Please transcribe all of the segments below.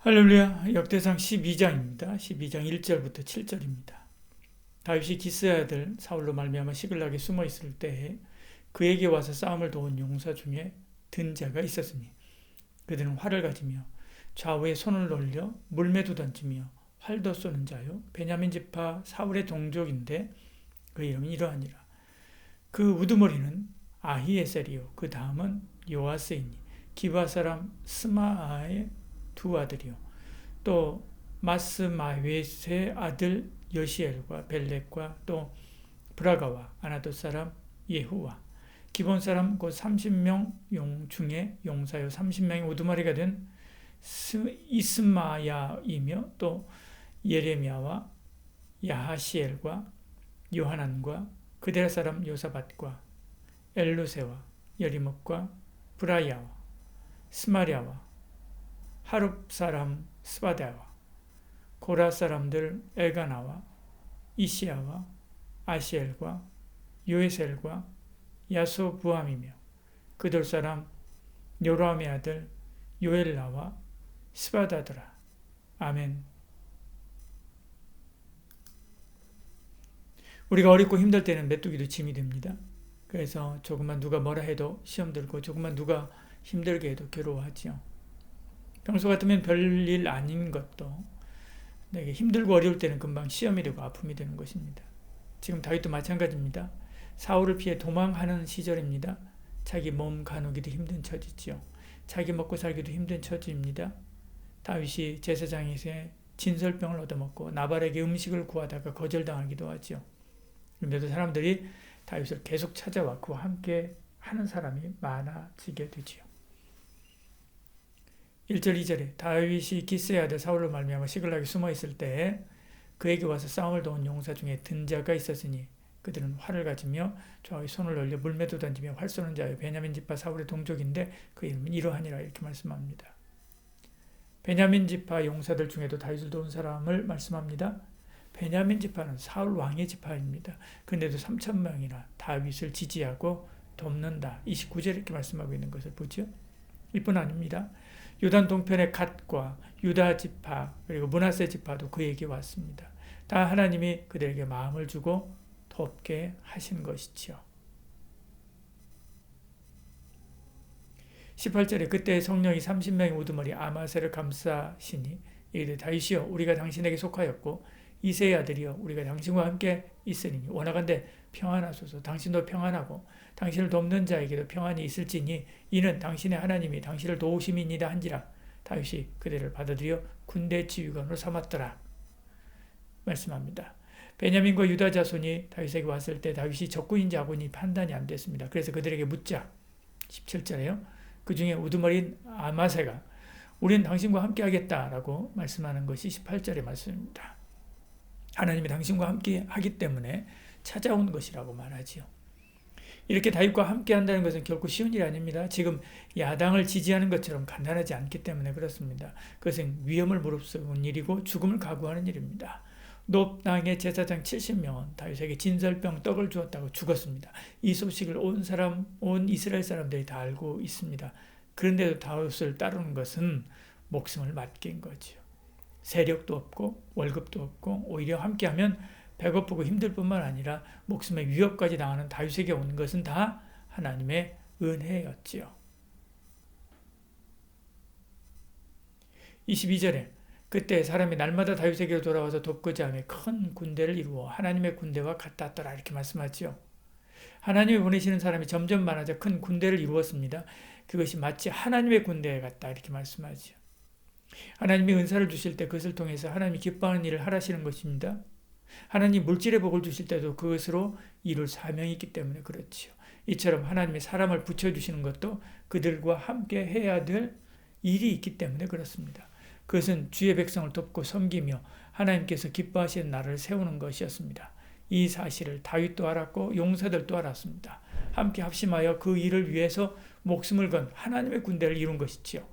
할렐루야. 역대상 12장입니다. 12장 1절부터 7절입니다. 다윗이 기스의 아들 사울로 말미암아 시글락에 숨어 있을 때에 그에게 와서 싸움을 도운 용사 중에 든 자가 있었으니 그들은 활을 가지며 좌우에 손을 올려 물매도 던지며 활도 쏘는 자요 베냐민 지파 사울의 동족인데 그 이름이 이러하니라. 그 우두머리는 아히에셀이요 그 다음은 요아스이니 기브아 사람 스마아의 두 아들이요 또 마스마웨스의 아들 여시엘과 벨렉과 또 브라가와 아나도 사람 예후와 기본 사람 곧 30명 용 중에 용사요 30명의 우두머리가 된 이스마야이며 또 예레미야와 야하시엘과 요하난과 그데라 사람 요사밧과 엘루세와 여리목과 브라야와 스마랴와 하룹 사람 스바다와 고라 사람들 엘가나와 이시야와 아시엘과 요에셀과 야소부함이며 그들 사람 요람의 아들 요엘라와 스바다더라. 아멘. 우리가 어렵고 힘들 때는 메뚜기도 짐이 됩니다. 그래서 조금만 누가 뭐라 해도 시험 들고 조금만 누가 힘들게 해도 괴로워하지요. 평소 같으면 별일 아닌 것도 내게 힘들고 어려울 때는 금방 시험이 되고 아픔이 되는 것입니다. 지금 다윗도 마찬가지입니다. 사울을 피해 도망하는 시절입니다. 자기 몸 가누기도 힘든 처지지요. 자기 먹고 살기도 힘든 처지입니다. 다윗이 제사장에서 진설병을 얻어먹고 나발에게 음식을 구하다가 거절당하기도 하죠. 그런데도 사람들이 다윗을 계속 찾아와 그와 함께 하는 사람이 많아지게 되지요. 1절 2절에 다윗이 기스의 아들 사울로 말미암아 시글락에 숨어 있을 때에 그에게 와서 싸움을 도운 용사 중에 든 자가 있었으니 그들은 활을 가지며 좌우에 손을 올려 물매도 던지며 활 쏘는 자여 베냐민 지파 사울의 동족인데 그 이름은 이러하니라 이렇게 말씀합니다. 베냐민 지파 용사들 중에도 다윗을 도운 사람을 말씀합니다. 베냐민 지파는 사울 왕의 지파입니다. 그런데도 3,000명이나 다윗을 지지하고 돕는다. 29절 이렇게 말씀하고 있는 것을 보죠. 이뿐 아닙니다. 요단 동편의 갓과 유다 지파 그리고 므낫세 지파도 그에게 왔습니다. 다 하나님이 그들에게 마음을 주고 돕게 하신 것이지요. 18절에 그때 성령이 30명의 우두머리 아마세를 감싸시니 이르되 다윗이여 우리가 당신에게 속하였고 이새의 아들이여 우리가 당신과 함께 있으니 원하건대 평안하소서. 당신도 평안하고 당신을 돕는 자에게도 평안이 있을지니 이는 당신의 하나님이 당신을 도우심이니이다 한지라. 다윗이 그들을 받아들여 군대 지휘관으로 삼았더라 말씀합니다. 베냐민과 유다 자손이 다윗에게 왔을 때 다윗이 적군인지 아군인지 판단이 안 됐습니다. 그래서 그들에게 묻자. 17절에요. 그 중에 우두머리인 아마세가 우리는 당신과 함께 하겠다라고 말씀하는 것이 18절의 말씀입니다. 하나님이 당신과 함께 하기 때문에 찾아온 것이라고 말하지요. 이렇게 다윗과 함께 한다는 것은 결코 쉬운 일이 아닙니다. 지금 야당을 지지하는 것처럼 간단하지 않기 때문에 그렇습니다. 그것은 위험을 무릅쓰는 일이고 죽음을 각오하는 일입니다. 놉 땅의 제사장 70명은 다윗에게 진설병 떡을 주었다고 죽었습니다. 이 소식을 온 이스라엘 사람들이 다 알고 있습니다. 그런데도 다윗을 따르는 것은 목숨을 맡긴 거죠. 세력도 없고 월급도 없고 오히려 함께하면 배고프고 힘들 뿐만 아니라 목숨의 위협까지 당하는 다윗에게 온 것은 다 하나님의 은혜였지요. 22절에 그때 사람이 날마다 다윗에게로 돌아와서 돕고자 하며 큰 군대를 이루어 하나님의 군대와 같았더라 이렇게 말씀하죠. 하나님이 보내시는 사람이 점점 많아져 큰 군대를 이루었습니다. 그것이 마치 하나님의 군대 같다 이렇게 말씀하죠. 하나님이 은사를 주실 때 그것을 통해서 하나님이 기뻐하는 일을 하라시는 것입니다. 하나님 물질의 복을 주실 때도 그것으로 이룰 사명이 있기 때문에 그렇지요. 이처럼 하나님의 사람을 붙여주시는 것도 그들과 함께 해야 될 일이 있기 때문에 그렇습니다. 그것은 주의 백성을 돕고 섬기며 하나님께서 기뻐하시는 나라를 세우는 것이었습니다. 이 사실을 다윗도 알았고 용사들도 알았습니다. 함께 합심하여 그 일을 위해서 목숨을 건 하나님의 군대를 이룬 것이지요.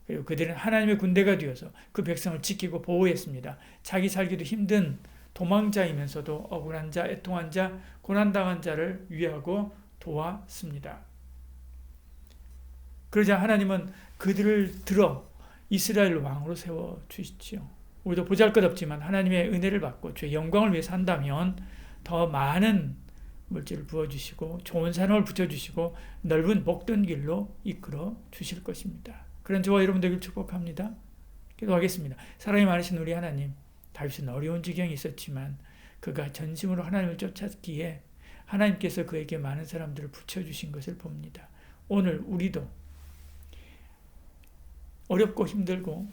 그리고 그들은 하나님의 군대가 되어서 그 백성을 지키고 보호했습니다. 자기 살기도 힘든 도망자이면서도 억울한 자, 애통한 자, 고난당한 자를 위하고 도왔습니다. 그러자 하나님은 그들을 들어 이스라엘 왕으로 세워 주시지요. 우리도 보잘것없지만 하나님의 은혜를 받고 주의 영광을 위해서 한다면 더 많은 물질을 부어주시고 좋은 산업을 붙여주시고 넓은 복된 길로 이끌어 주실 것입니다. 그런 저와 여러분 되길 축복합니다. 기도하겠습니다. 사랑이 많으신 우리 하나님, 다윗은 어려운 지경이 있었지만 그가 전심으로 하나님을 쫓았기에 하나님께서 그에게 많은 사람들을 붙여주신 것을 봅니다. 오늘 우리도 어렵고 힘들고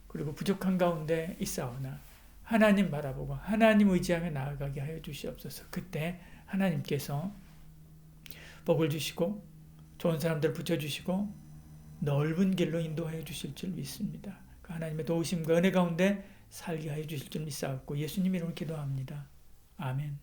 그리고 부족한 가운데 있사오나 하나님 바라보고 하나님 의지하며 나아가게 하여 주시옵소서. 그때 하나님께서 복을 주시고 좋은 사람들을 붙여주시고 넓은 길로 인도하여 주실 줄 믿습니다. 그 하나님의 도우심과 은혜 가운데 살게 하여 주실 줄 믿사옵고 예수님 이름으로 기도합니다. 아멘.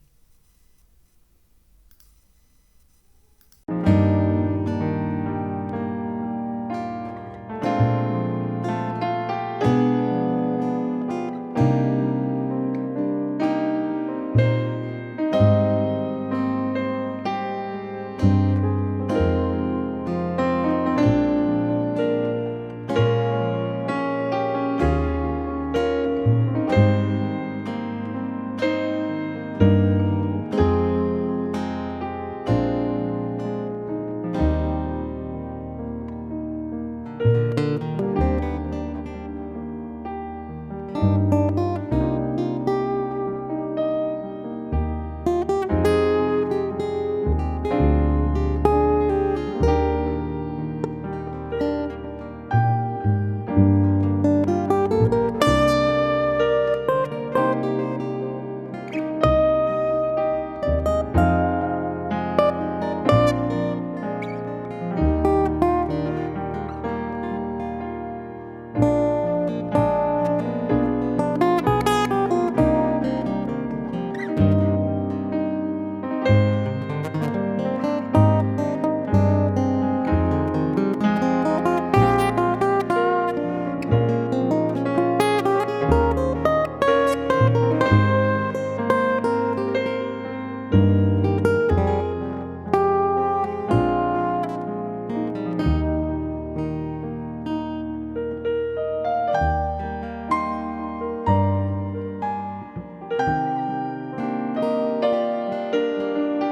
you